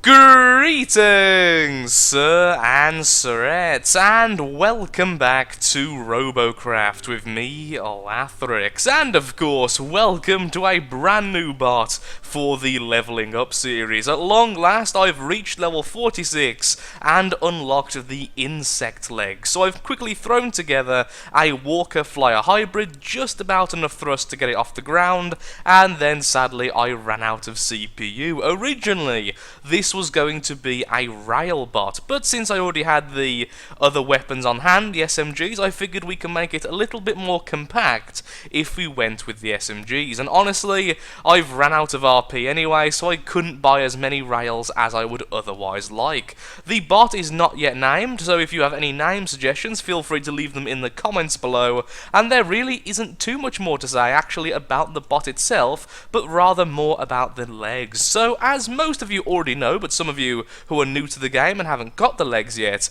Greetings, sir and sirettes, and welcome back to Robocraft with me, Lathrix, and of course, welcome to a brand new bot for the Leveling Up series. At long last, I've reached level 46 and unlocked the insect leg, so I've quickly thrown together a Walker Flyer hybrid, just about enough thrust to get it off the ground, and then sadly I ran out of CPU. Originally, this was going to be a rail bot, but since I already had the other weapons on hand, the SMGs, I figured we can make it a little bit more compact if we went with the SMGs, and honestly, I've ran out of RP anyway, so I couldn't buy as many rails as I would otherwise like. The bot is not yet named, so if you have any name suggestions, feel free to leave them in the comments below, and there really isn't too much more to say actually about the bot itself, but rather more about the legs. So, as most of you already know, but some of you who are new to the game and haven't got the legs yet,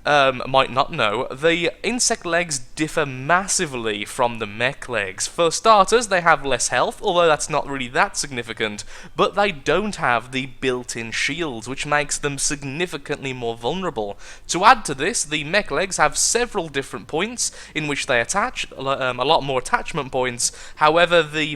might not know, the insect legs differ massively from the mech legs. For starters, they have less health, although that's not really that significant, but they don't have the built-in shields, which makes them significantly more vulnerable. To add to this, the mech legs have several different points in which they attach, a lot more attachment points. However, the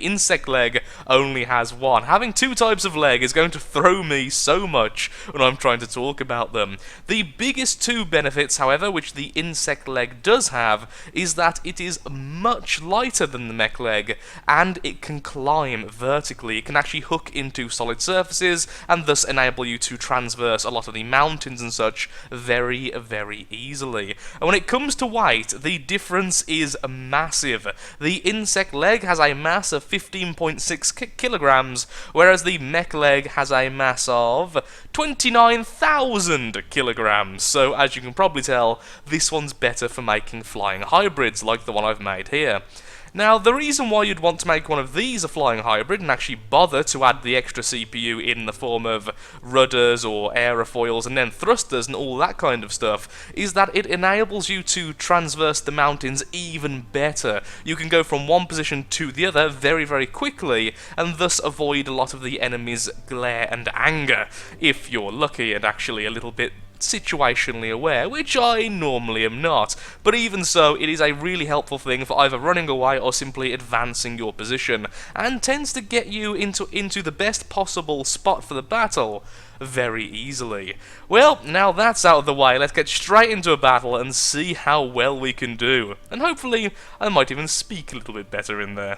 insect leg only has one. Having two types of leg is going to throw me so much when I'm trying to talk about them. The biggest two benefits, however, which the insect leg does have, is that it is much lighter than the mech leg, and it can climb vertically. It can actually hook into solid surfaces, and thus enable you to transverse a lot of the mountains and such very, very easily. And when it comes to weight, the difference is massive. The insect leg has a mass of 15.6 kilograms, whereas the mech leg has a mass of 29,000 kilograms. So, as you can probably tell, this one's better for making flying hybrids, like the one I've made here. Now, the reason why you'd want to make one of these a flying hybrid and actually bother to add the extra CPU in the form of rudders or aerofoils and then thrusters and all that kind of stuff is that it enables you to transverse the mountains even better. You can go from one position to the other very, very quickly and thus avoid a lot of the enemy's glare and anger, if you're lucky and actually a little bit situationally aware, which I normally am not, but even so, it is a really helpful thing for either running away or simply advancing your position, and tends to get you into the best possible spot for the battle very easily. Well, now that's out of the way, let's get straight into a battle and see how well we can do, and hopefully I might even speak a little bit better in there.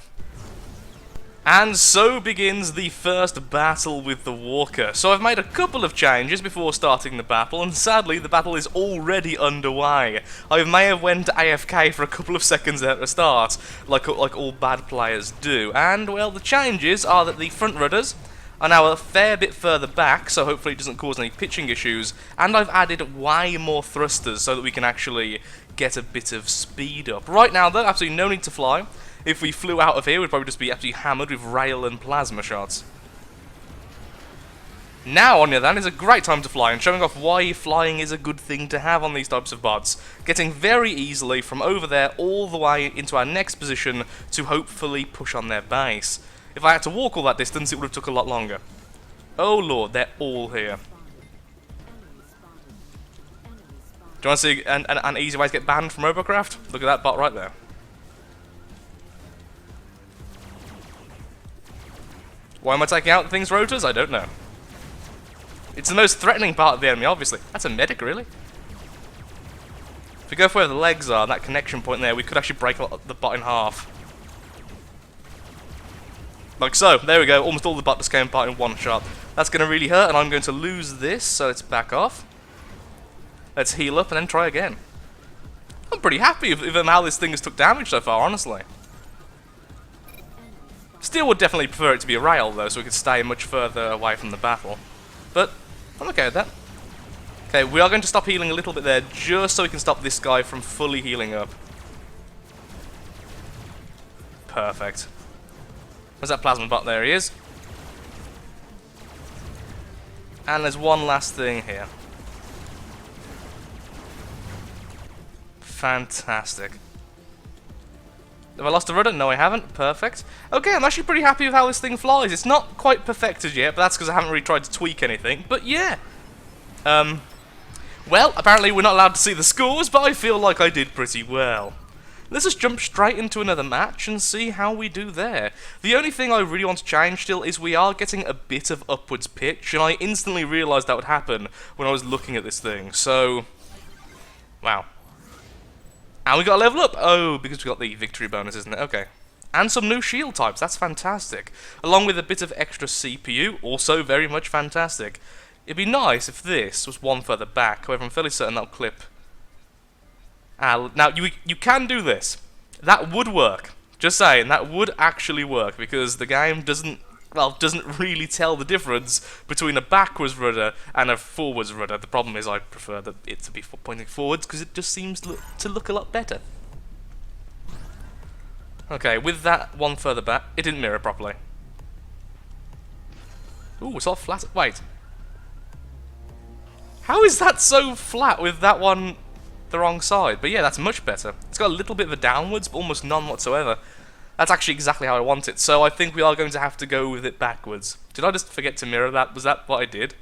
And so begins the first battle with the Walker. So I've made a couple of changes before starting the battle, and sadly the battle is already underway. I may have went AFK for a couple of seconds at the start, like all bad players do. And, well, the changes are that the front rudders are now a fair bit further back, so hopefully it doesn't cause any pitching issues, and I've added way more thrusters so that we can actually get a bit of speed up. Right now, though, absolutely no need to fly. If we flew out of here, we'd probably just be absolutely hammered with rail and plasma shots. Now, on the other hand, is a great time to fly, and showing off why flying is a good thing to have on these types of bots. Getting very easily from over there all the way into our next position to hopefully push on their base. If I had to walk all that distance, it would have took a lot longer. Oh lord, they're all here. Do you want to see an easy way to get banned from Robocraft? Look at that bot right there. Why am I taking out things rotors? I don't know. It's the most threatening part of the enemy, obviously. That's a medic, really. If we go for where the legs are, that connection point there, we could actually break the bot in half. Like so. There we go. Almost all the bot just came apart in one shot. That's going to really hurt, and I'm going to lose this, so let's back off. Let's heal up and then try again. I'm pretty happy with how this thing has took damage so far, honestly. Still would definitely prefer it to be a rail, though, so we could stay much further away from the battle. But I'm okay with that. Okay, we are going to stop healing a little bit there, just so we can stop this guy from fully healing up. Perfect. Where's that plasma bot? There he is. And there's one last thing here. Fantastic. Have I lost the rudder? No, I haven't. Perfect. Okay, I'm actually pretty happy with how this thing flies. It's not quite perfected yet, but that's because I haven't really tried to tweak anything. But yeah. Well, apparently we're not allowed to see the scores, but I feel like I did pretty well. Let's just jump straight into another match and see how we do there. The only thing I really want to change still is we are getting a bit of upwards pitch, and I instantly realised that would happen when I was looking at this thing, so... Wow. And we got a level up! Oh, because we got the victory bonus, isn't it? Okay. And some new shield types, that's fantastic. Along with a bit of extra CPU, also very much fantastic. It'd be nice if this was one further back, however I'm fairly certain that'll clip. Now, you can do this. That would work. Just saying, that would actually work, because the game doesn't really tell the difference between a backwards rudder and a forwards rudder. The problem is I prefer it to be pointing forwards, because it just seems to look a lot better. Okay, with that one further back, it didn't mirror properly. Ooh, it's all flat. Wait. How is that so flat with that one the wrong side? But yeah, that's much better. It's got a little bit of a downwards, but almost none whatsoever. That's actually exactly how I want it, so I think we are going to have to go with it backwards. Did I just forget to mirror that? Was that what I did?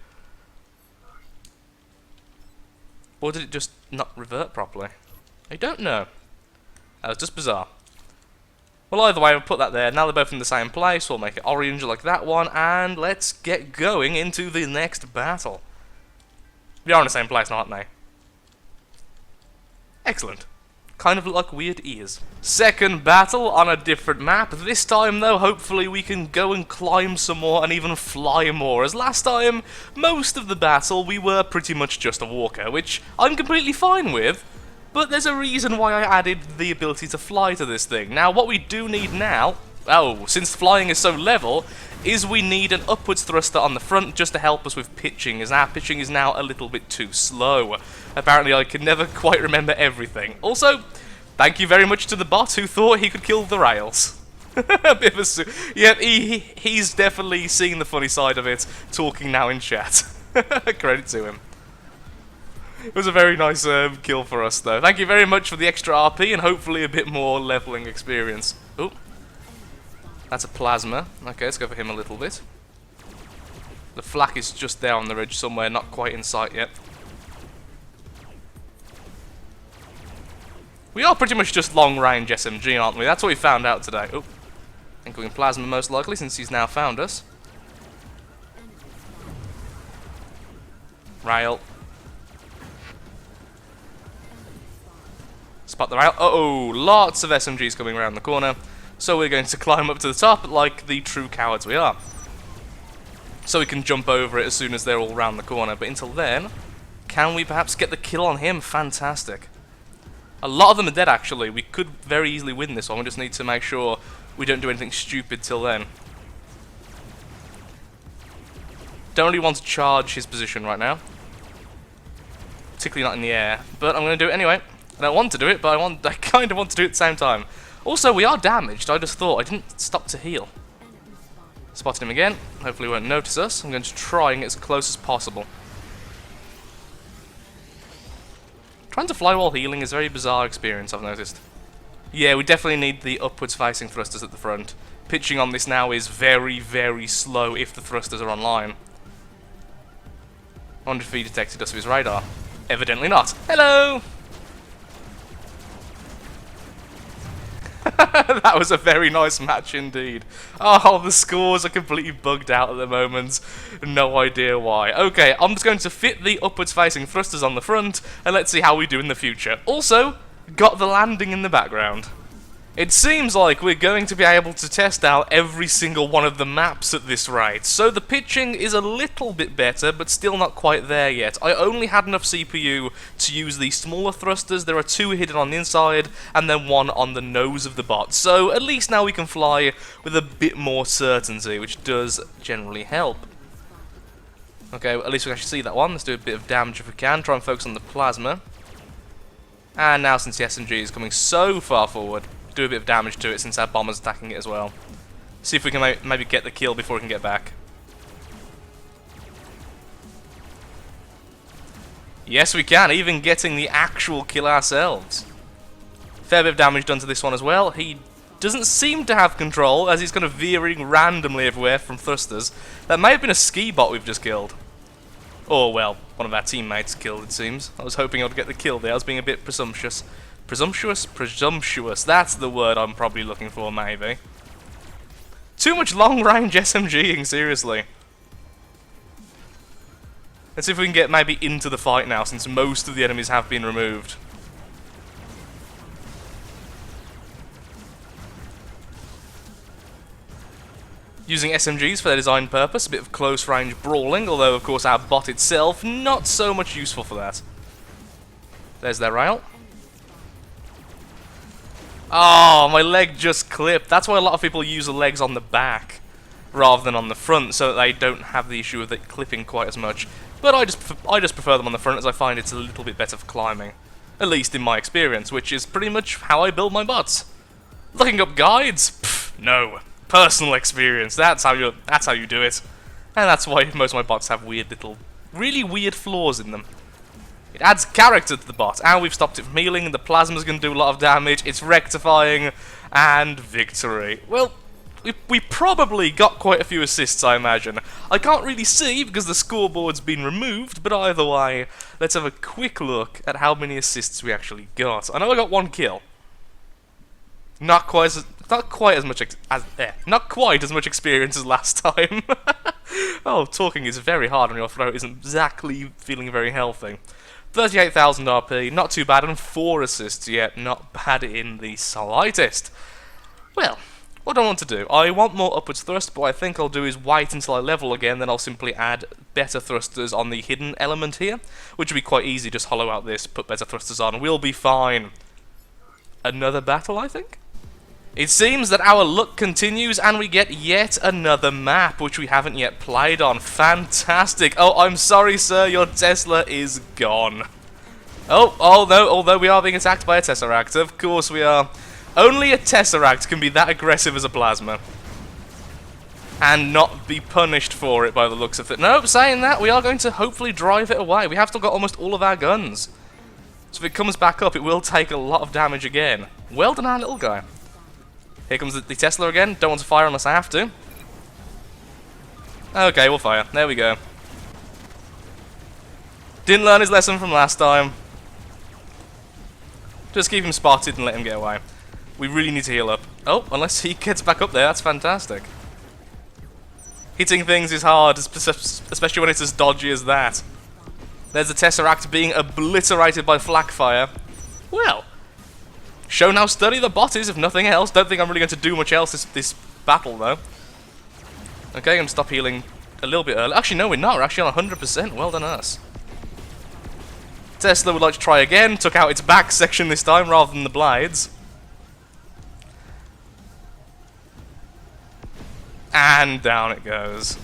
Or did it just not revert properly? I don't know. That was just bizarre. Well, either way, I'll put that there. Now they're both in the same place. We'll make it orange like that one, and let's get going into the next battle. We are in the same place now, aren't they? Excellent. Kind of look like weird ears. Second battle on a different map. This time, though, hopefully we can go and climb some more and even fly more. As last time, most of the battle, we were pretty much just a walker, which I'm completely fine with. But there's a reason why I added the ability to fly to this thing. Now, what we do need now, since flying is so level, is we need an upwards thruster on the front just to help us with pitching, as our pitching is now a little bit too slow. Apparently I can never quite remember everything. Also, thank you very much to the bot who thought he could kill the rails. A bit of a yeah, he's definitely seeing the funny side of it, talking now in chat. Credit to him. It was a very nice kill for us, though. Thank you very much for the extra RP and hopefully a bit more leveling experience. Ooh. That's a plasma. Okay, let's go for him a little bit. The flak is just there on the ridge somewhere, not quite in sight yet. We are pretty much just long-range SMG, aren't we? That's what we found out today. Oh, including plasma most likely, since he's now found us. Rail. Spot the rail. Uh-oh, lots of SMGs coming around the corner. So we're going to climb up to the top like the true cowards we are. So we can jump over it as soon as they're all round the corner. But until then, can we perhaps get the kill on him? Fantastic. A lot of them are dead, actually. We could very easily win this one. We just need to make sure we don't do anything stupid till then. Don't really want to charge his position right now. Particularly not in the air. But I'm going to do it anyway. I don't want to do it, but I kind of want to do it at the same time. Also, we are damaged. I just thought I didn't stop to heal. Spotted him again. Hopefully he won't notice us. I'm going to try and get as close as possible. Trying to fly while healing is a very bizarre experience, I've noticed. Yeah, we definitely need the upwards facing thrusters at the front. Pitching on this now is very, very slow if the thrusters are online. I wonder if he detected us with his radar. Evidently not. Hello! That was a very nice match indeed. Oh, the scores are completely bugged out at the moment. No idea why. Okay, I'm just going to fit the upwards facing thrusters on the front, and let's see how we do in the future. Also, got the landing in the background. It seems like we're going to be able to test out every single one of the maps at this rate, so the pitching is a little bit better, but still not quite there yet. I only had enough CPU to use the smaller thrusters. There are 2 hidden on the inside, and then 1 on the nose of the bot, so at least now we can fly with a bit more certainty, which does generally help. Okay, well, at least we can actually see that one. Let's do a bit of damage if we can, try and focus on the plasma. And now, since the SMG is coming so far forward, do a bit of damage to it since our bomber's attacking it as well. See if we can maybe get the kill before we can get back. Yes, we can, even getting the actual kill ourselves. Fair bit of damage done to this one as well. He doesn't seem to have control, as he's kind of veering randomly everywhere from thrusters. That may have been a ski bot we've just killed. Or, well, one of our teammates killed, it seems. I was hoping I'd get the kill there. I was being a bit presumptuous. Presumptuous? Presumptuous. That's the word I'm probably looking for, maybe. Too much long-range SMGing, seriously. Let's see if we can get maybe into the fight now, since most of the enemies have been removed. Using SMGs for their design purpose, a bit of close-range brawling, although of course our bot itself, not so much useful for that. There's their rail. Oh, my leg just clipped. That's why a lot of people use the legs on the back rather than on the front, so that they don't have the issue of it clipping quite as much. But I just prefer them on the front, as I find it's a little bit better for climbing. At least in my experience, which is pretty much how I build my bots. Looking up guides? Pfft, no. Personal experience. That's how you do it. And that's why most of my bots have really weird flaws in them. It adds character to the bot, and we've stopped it from healing, and the plasma's going to do a lot of damage, it's rectifying, and victory. Well, we probably got quite a few assists, I imagine. I can't really see because the scoreboard's been removed, but either way, let's have a quick look at how many assists we actually got. I know I got 1 kill. Not quite as much experience as last time. Oh, talking is very hard on your throat, isn't exactly feeling very healthy. 38,000 RP, not too bad, and 4 assists yet, not bad in the slightest. Well, what do I want to do? I want more upwards thrust, but what I think I'll do is wait until I level again, then I'll simply add better thrusters on the hidden element here, which will be quite easy, just hollow out this, put better thrusters on, we'll be fine. Another battle, I think? It seems that our luck continues and we get yet another map, which we haven't yet played on. Fantastic. Oh, I'm sorry, sir, your Tesla is gone. Oh no, although we are being attacked by a Tesseract. Of course we are. Only a Tesseract can be that aggressive as a plasma. And not be punished for it by the looks of it. No, saying that, we are going to hopefully drive it away. We have still got almost all of our guns. So if it comes back up, it will take a lot of damage again. Well done, our little guy. Here comes the Tesla again. Don't want to fire unless I have to. Okay, we'll fire. There we go. Didn't learn his lesson from last time. Just keep him spotted and let him get away. We really need to heal up. Oh, unless he gets back up there, that's fantastic. Hitting things is hard, especially when it's as dodgy as that. There's the Tesseract being obliterated by flak fire. Well, show how sturdy the bot is, if nothing else. Don't think I'm really going to do much else this battle, though. Okay, I'm going to stop healing a little bit early. Actually, no, we're not. We're actually on 100%. Well done, us. Tesla would like to try again. Took out its back section this time, rather than the blades. And down it goes.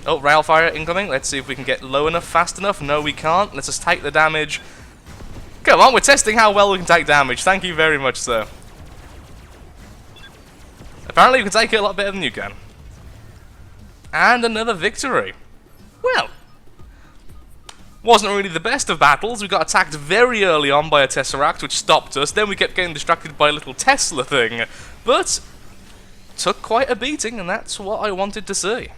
Oh, railfire incoming. Let's see if we can get low enough, fast enough. No, we can't. Let's just take the damage. Come on, we're testing how well we can take damage. Thank you very much, sir. Apparently, we can take it a lot better than you can. And another victory. Well, wasn't really the best of battles. We got attacked very early on by a Tesseract, which stopped us. Then we kept getting distracted by a little Tesla thing. But took quite a beating, and that's what I wanted to see.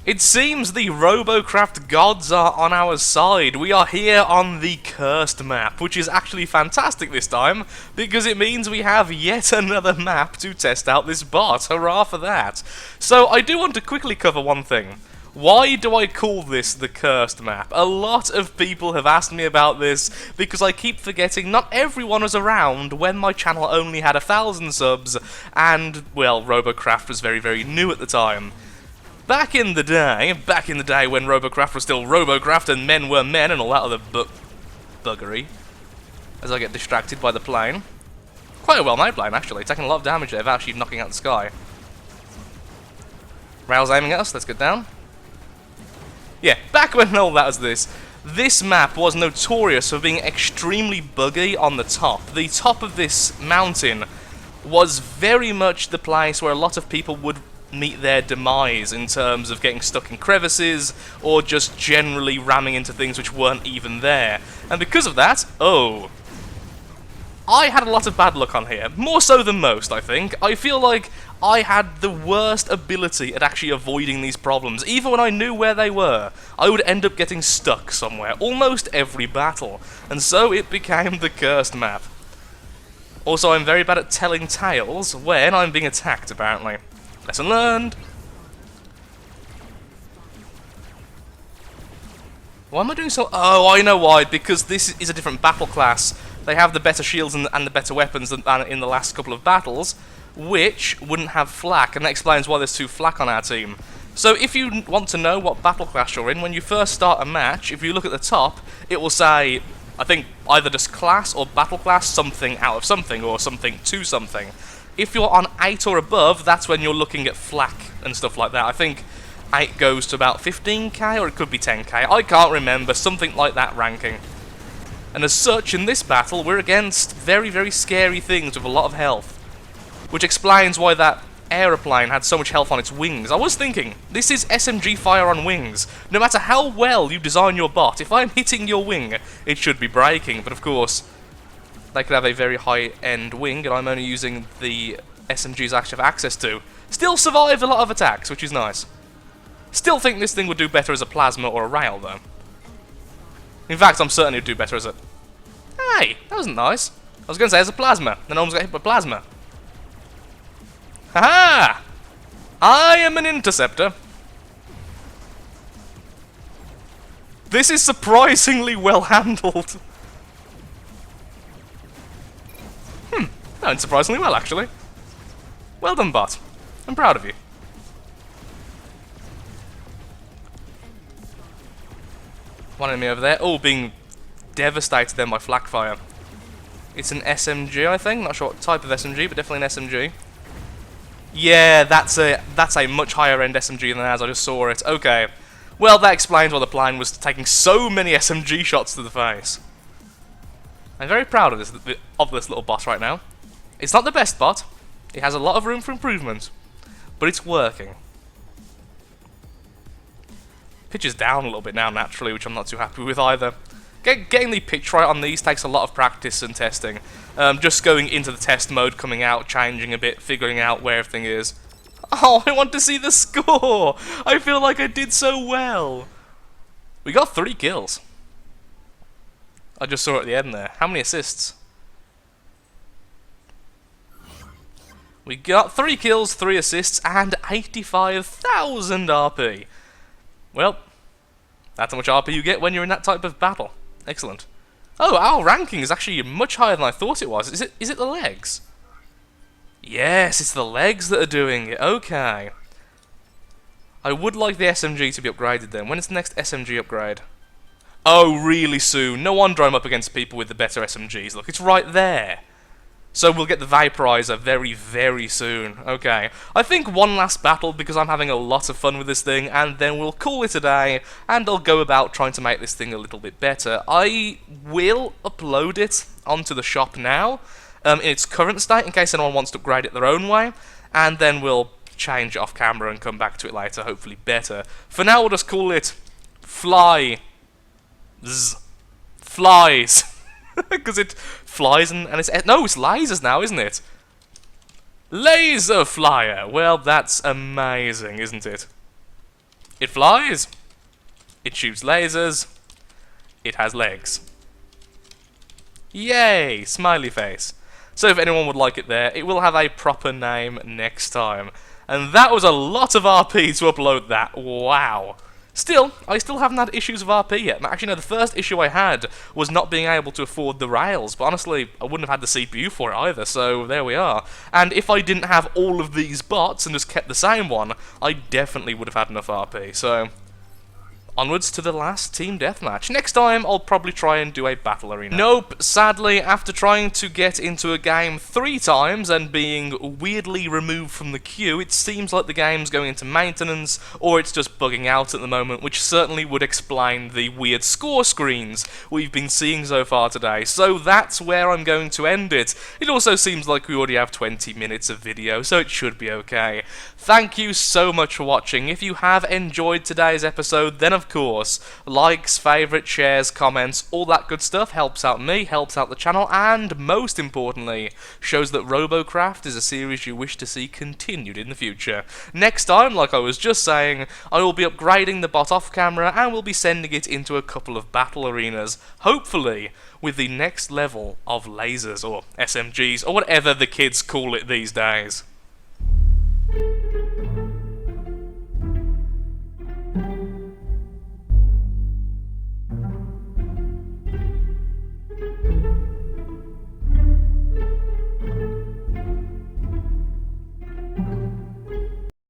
It seems the Robocraft gods are on our side. We are here on the cursed map, which is actually fantastic this time, because it means we have yet another map to test out this bot. Hurrah for that. So I do want to quickly cover one thing. Why do I call this the cursed map? A lot of people have asked me about this, because I keep forgetting not everyone was around when my channel only had 1,000 subs, and, well, Robocraft was very, very new at the time. Back in the day when Robocraft was still Robocraft and men were men and all that other buggery, as I get distracted by the plane. Quite a well-made plane, actually, taking a lot of damage there without actually knocking out the sky. Rail's aiming at us, let's get down. Yeah, back when all that was this map was notorious for being extremely buggy on the top. The top of this mountain was very much the place where a lot of people would meet their demise in terms of getting stuck in crevices or just generally ramming into things which weren't even there. And because of that, oh, I had a lot of bad luck on here, more so than most, I think. I feel like I had the worst ability at actually avoiding these problems. Even when I knew where they were, I would end up getting stuck somewhere, almost every battle, and so it became the cursed map. Also, I'm very bad at telling tales when I'm being attacked, apparently. Lesson learned! Why am I doing so? Oh, I know why, because this is a different battle class. They have the better shields and the better weapons than in the last couple of battles, which wouldn't have flak, and that explains why there's 2 flak on our team. So if you want to know what battle class you're in, when you first start a match, if you look at the top, it will say, I think, either just class or battle class, something out of something, or something to something. If you're on 8 or above, that's when you're looking at flak and stuff like that. I think 8 goes to about 15k, or it could be 10k, I can't remember, something like that ranking. And as such, in this battle, we're against very, very scary things with a lot of health. Which explains why that aeroplane had so much health on its wings. I was thinking, this is SMG fire on wings. No matter how well you design your bot, if I'm hitting your wing, it should be breaking. But of course, they could have a very high-end wing, and I'm only using the SMGs I actually have access to. Still survive a lot of attacks, which is nice. Still think this thing would do better as a plasma or a rail, though. In fact, I'm certain it'd do better as a... Hey, that wasn't nice. I was going to say as a plasma, then I almost got hit by plasma. Haha! I am an interceptor. This is surprisingly well handled. No, surprisingly well, actually. Well done, bot. I'm proud of you. One enemy over there. Oh, being devastated then by flak fire. It's an SMG, I think. Not sure what type of SMG, but definitely an SMG. Yeah, that's a much higher end SMG than ours. I just saw it. Okay. Well, that explains why the plane was taking so many SMG shots to the face. I'm very proud of this little bot right now. It's not the best bot. It has a lot of room for improvement, but it's working. Pitch is down a little bit now, naturally, which I'm not too happy with either. Getting the pitch right on these takes a lot of practice and testing. Just going into the test mode, coming out, changing a bit, figuring out where everything is. Oh, I want to see the score! I feel like I did so well! We got 3 kills. I just saw it at the end there. How many assists? We got 3 kills, 3 assists, and 85,000 RP. Well, that's how much RP you get when you're in that type of battle. Excellent. Oh, our ranking is actually much higher than I thought it was. Is it the legs? Yes, it's the legs that are doing it. Okay. I would like the SMG to be upgraded then. When is the next SMG upgrade? Oh, really soon. No wonder I'm up against people with the better SMGs. Look, it's right there. So we'll get the Vaporizer very, very soon. Okay. I think one last battle because I'm having a lot of fun with this thing, and then we'll call it a day, and I'll go about trying to make this thing a little bit better. I will upload it onto the shop now, in its current state, in case anyone wants to upgrade it their own way, and then we'll change it off camera and come back to it later, hopefully better. For now, we'll just call it Flies. Because it flies and it's... No, it's lasers now, isn't it? Laser Flyer! Well, that's amazing, isn't it? It flies. It shoots lasers. It has legs. Yay! Smiley face. So if anyone would like it there, it will have a proper name next time. And that was a lot of RP to upload that. Wow. Still, I still haven't had issues with RP yet. Actually, no, the first issue I had was not being able to afford the rails, but honestly, I wouldn't have had the CPU for it either, so there we are. And if I didn't have all of these bots and just kept the same one, I definitely would have had enough RP, so... onwards to the last team deathmatch. Next time, I'll probably try and do a battle arena. Nope, sadly, after trying to get into a game 3 times and being weirdly removed from the queue, it seems like the game's going into maintenance, or it's just bugging out at the moment, which certainly would explain the weird score screens we've been seeing so far today. So that's where I'm going to end it. It also seems like we already have 20 minutes of video, so it should be okay. Thank you so much for watching. If you have enjoyed today's episode, then of of course, likes, favourites, shares, comments, all that good stuff helps out me, helps out the channel, and most importantly, shows that Robocraft is a series you wish to see continued in the future. Next time, like I was just saying, I will be upgrading the bot off camera and will be sending it into a couple of battle arenas, hopefully with the next level of lasers, or SMGs, or whatever the kids call it these days.